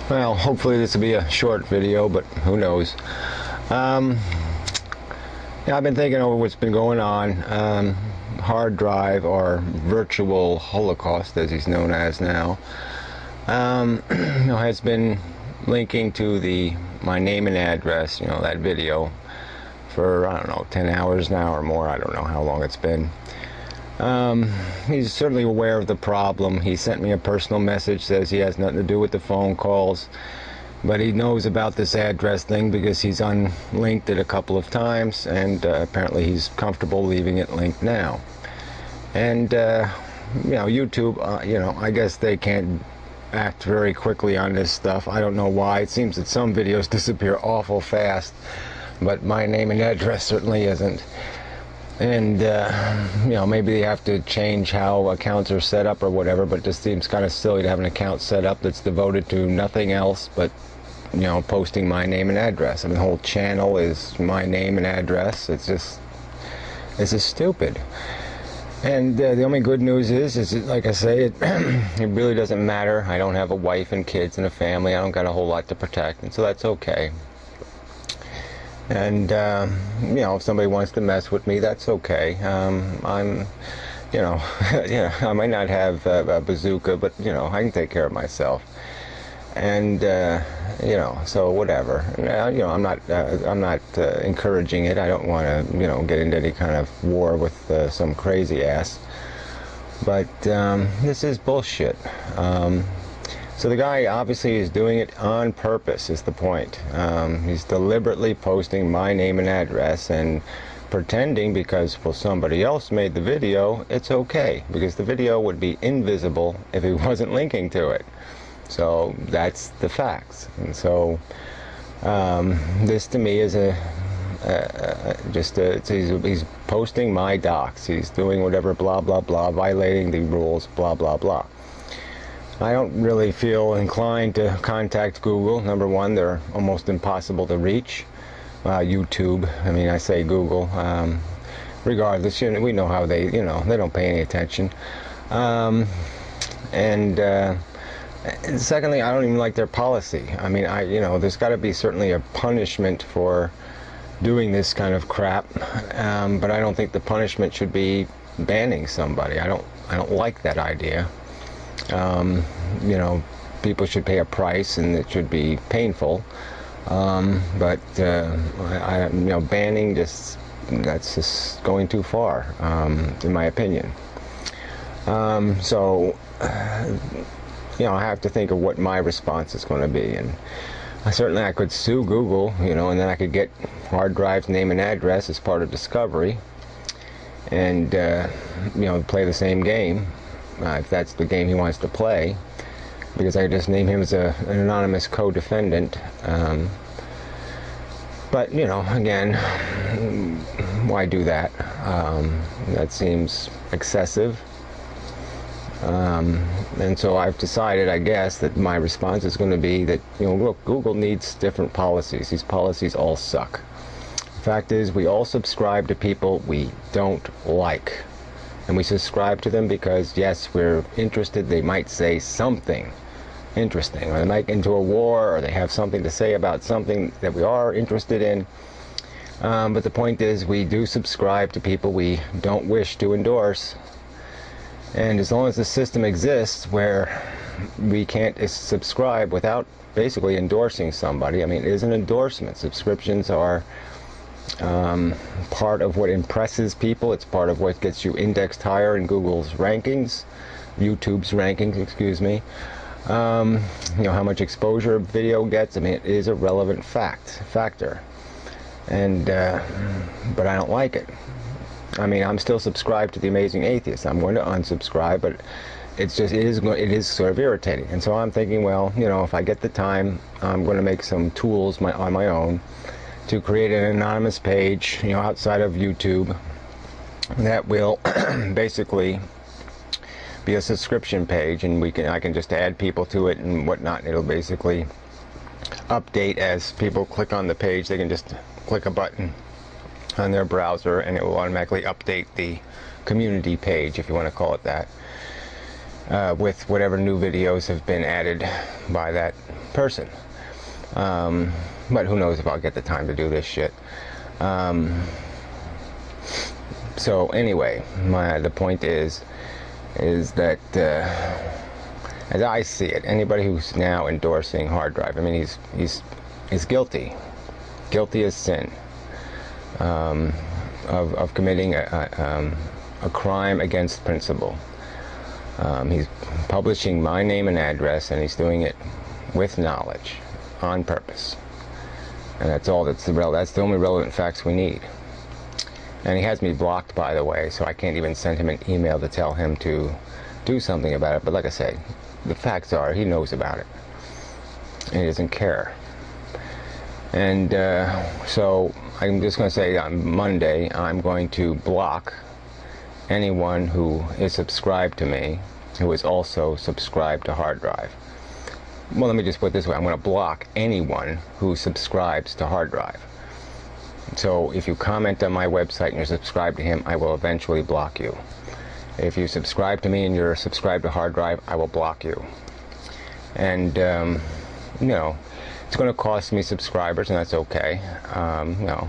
Well, hopefully this will be a short video, but who knows. Yeah, I've been thinking over what's been going on. Hard drive, or virtual Holocaust, as he's known as now, has been linking to my name and address, that video, for, I don't know, 10 hours now or more. I don't know how long it's been. He's certainly aware of the problem. He sent me a personal message, says he has nothing to do with the phone calls, but he knows about this address thing because he's unlinked it a couple of times, and apparently he's comfortable leaving it linked now. And YouTube, I guess they can't act very quickly on this stuff. I don't know why. It seems that some videos disappear awful fast, but my name and address certainly isn't. And maybe they have to change how accounts are set up or whatever, but it just seems kind of silly to have an account set up that's devoted to nothing else but posting my name and address. I mean, the whole channel is my name and address. It's just stupid. And the only good news is like I say, it really doesn't matter. I don't have a wife and kids and a family. I don't got a whole lot to protect, and so that's okay. And if somebody wants to mess with me, that's okay. I might not have a bazooka, but I can take care of myself. And so whatever. I'm not encouraging it. I don't want to get into any kind of war with some crazy ass. But this is bullshit. So the guy obviously is doing it on purpose, is the point. He's deliberately posting my name and address and pretending because, well, somebody else made the video, it's okay, because the video would be invisible if he wasn't linking to it. So that's the facts. And so this to me is he's posting my docs. He's doing whatever, blah, blah, blah, violating the rules, blah, blah, blah. I don't really feel inclined to contact Google. Number one, they're almost impossible to reach. YouTube, I mean, I say Google. Regardless, we know how they don't pay any attention. And secondly, I don't even like their policy. I mean, there's got to be certainly a punishment for doing this kind of crap, but I don't think the punishment should be banning somebody. I don't like that idea. People should pay a price, and it should be painful. But banning, that's just going too far, in my opinion. So I have to think of what my response is going to be, and certainly I could sue Google, and then I could get hard drive's name and address as part of discovery, and play the same game. If that's the game he wants to play, because I just name him as an anonymous co-defendant. But again, why do that? That seems excessive. And so I've decided, I guess, that my response is going to be that look, Google needs different policies. These policies all suck. The fact is, we all subscribe to people we don't like. And we subscribe to them because, yes, we're interested. They might say something interesting, or they might get into a war, or they have something to say about something that we are interested in. But the point is, we do subscribe to people we don't wish to endorse. And as long as the system exists where we can't subscribe without basically endorsing somebody, I mean, it is an endorsement. Subscriptions are part of what impresses people. It's part of what gets you indexed higher in Google's rankings, YouTube's rankings, excuse me. How much exposure a video gets, I mean, it is a relevant factor. And but I don't like it. I mean, I'm still subscribed to The Amazing Atheist. I'm going to unsubscribe, but it is sort of irritating. And so I'm thinking, well, if I get the time, I'm going to make some tools on my own to create an anonymous page, outside of YouTube, that will basically be a subscription page, and I can just add people to it and whatnot. It'll basically update as people click on the page. They can just click a button on their browser, and it will automatically update the community page, if you want to call it that. with whatever new videos have been added by that person. But who knows if I'll get the time to do this shit. So anyway, the point is that as I see it, anybody who's now endorsing hard drive, I mean, he's guilty as sin of committing a crime against principle. He's publishing my name and address, and he's doing it with knowledge, on purpose. And that's all. That's the only relevant facts we need. And he has me blocked, by the way, so I can't even send him an email to tell him to do something about it. But like I say, the facts are he knows about it, and he doesn't care. And so I'm just going to say on Monday I'm going to block anyone who is subscribed to me who is also subscribed to hard drive. Well, let me just put it this way. I'm going to block anyone who subscribes to hard drive. So if you comment on my website and you're subscribed to him, I will eventually block you. If you subscribe to me and you're subscribed to hard drive, I will block you. And you know, it's going to cost me subscribers, and that's okay. You know,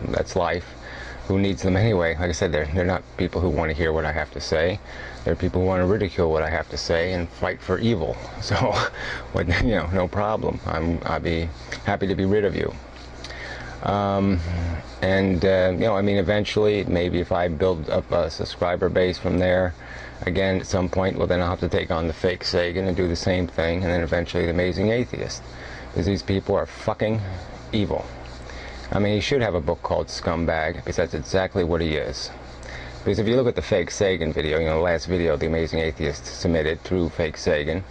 that's life. Who needs them anyway? Like I said, they're not people who want to hear what I have to say. They're people who want to ridicule what I have to say and fight for evil. So, you know, no problem. I'd be happy to be rid of you. You know, I mean, eventually, maybe if I build up a subscriber base from there, again, at some point, well, then I'll have to take on the fake Sagan and do the same thing, and then eventually the amazing atheist. Because these people are fucking evil. I mean, he should have a book called Scumbag, because that's exactly what he is. Because if you look at the fake Sagan video, you know, the last video the amazing atheist submitted through fake Sagan,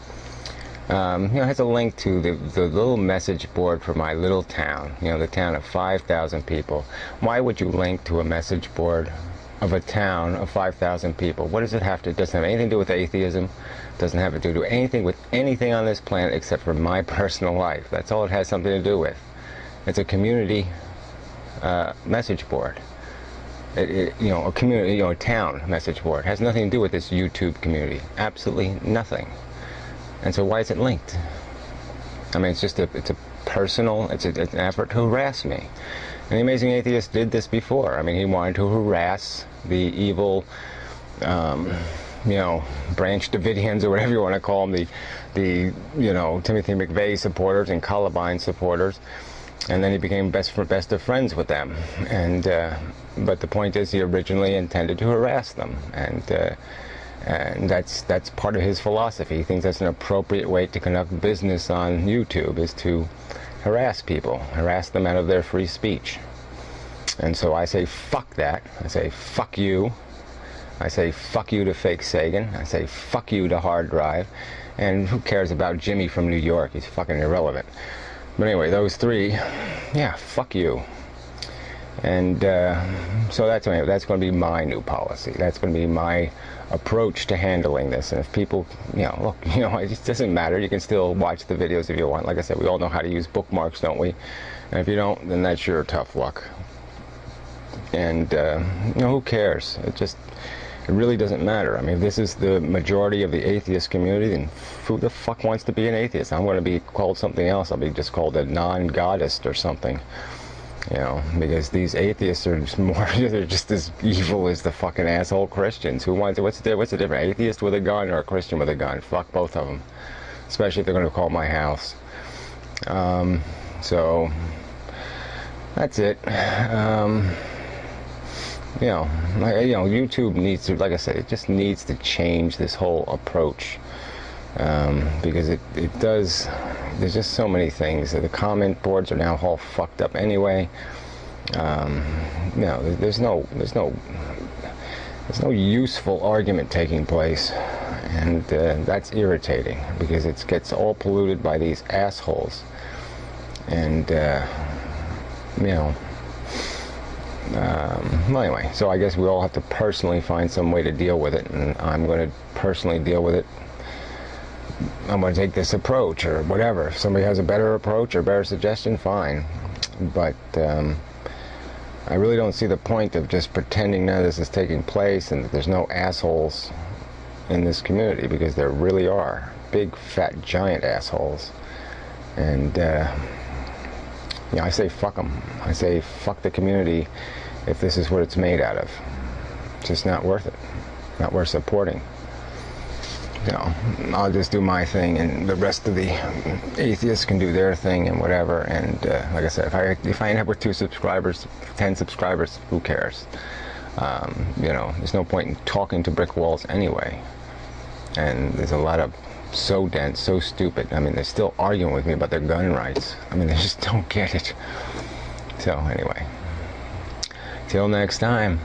you know, it has a link to the little message board for my little town, you know, the town of 5,000 people. Why would you link to a message board of a town of 5,000 people? What does it have to, it doesn't have anything to do with atheism, it doesn't have to do anything with anything on this planet except for my personal life. That's all it has something to do with. It's a community message board. You know, a community, you know, a town message board. It has nothing to do with this YouTube community. Absolutely nothing. And so why is it linked? I mean, it's a personal, it's an effort to harass me. And the amazing atheist did this before. I mean, he wanted to harass the evil, you know, Branch Davidians, or whatever you want to call them, the you know, Timothy McVeigh supporters and Columbine supporters. And then he became best of friends with them. And but the point is, he originally intended to harass them, and that's part of his philosophy. He thinks that's an appropriate way to conduct business on YouTube, is to harass people, harass them out of their free speech. And so I say fuck that. I say fuck you. I say fuck you to fake Sagan. I say fuck you to hard drive. And who cares about Jimmy from New York? He's fucking irrelevant. But anyway, those three, yeah, fuck you. And so that's going to be my new policy. That's going to be my approach to handling this. And if people, you know, look, you know, it just doesn't matter. You can still watch the videos if you want. Like I said, we all know how to use bookmarks, don't we? And if you don't, then that's your tough luck. And you know, who cares? It really doesn't matter. I mean, if this is the majority of the atheist community, then who the fuck wants to be an atheist? I'm going to be called something else. I'll be just called a non-godist or something. You know, because these atheists are just more, they're just as evil as the fucking asshole Christians. Who wants, what's the difference? Atheist with a gun or a Christian with a gun? Fuck both of them. Especially if they're going to call my house. So, that's it. You know, YouTube needs to, like I said, it just needs to change this whole approach, because it does. There's just so many things. The comment boards are now all fucked up anyway. You know, there's no useful argument taking place, and that's irritating because it gets all polluted by these assholes, and you know. Well, anyway, so I guess we all have to personally find some way to deal with it, and I'm going to personally deal with it. I'm going to take this approach or whatever. If somebody has a better approach or better suggestion, fine. But I really don't see the point of just pretending none of this is taking place and that there's no assholes in this community, because there really are big, fat, giant assholes. And yeah, I say fuck them. I say fuck the community if this is what it's made out of. It's just not worth it. Not worth supporting. You know, I'll just do my thing, and the rest of the atheists can do their thing and whatever. And like I said, if I end up with 2 subscribers, 10 subscribers, who cares? You know, there's no point in talking to brick walls anyway. And there's a lot of so dense, so stupid. I mean, they're still arguing with me about their gun rights. I mean, they just don't get it. So anyway, till next time.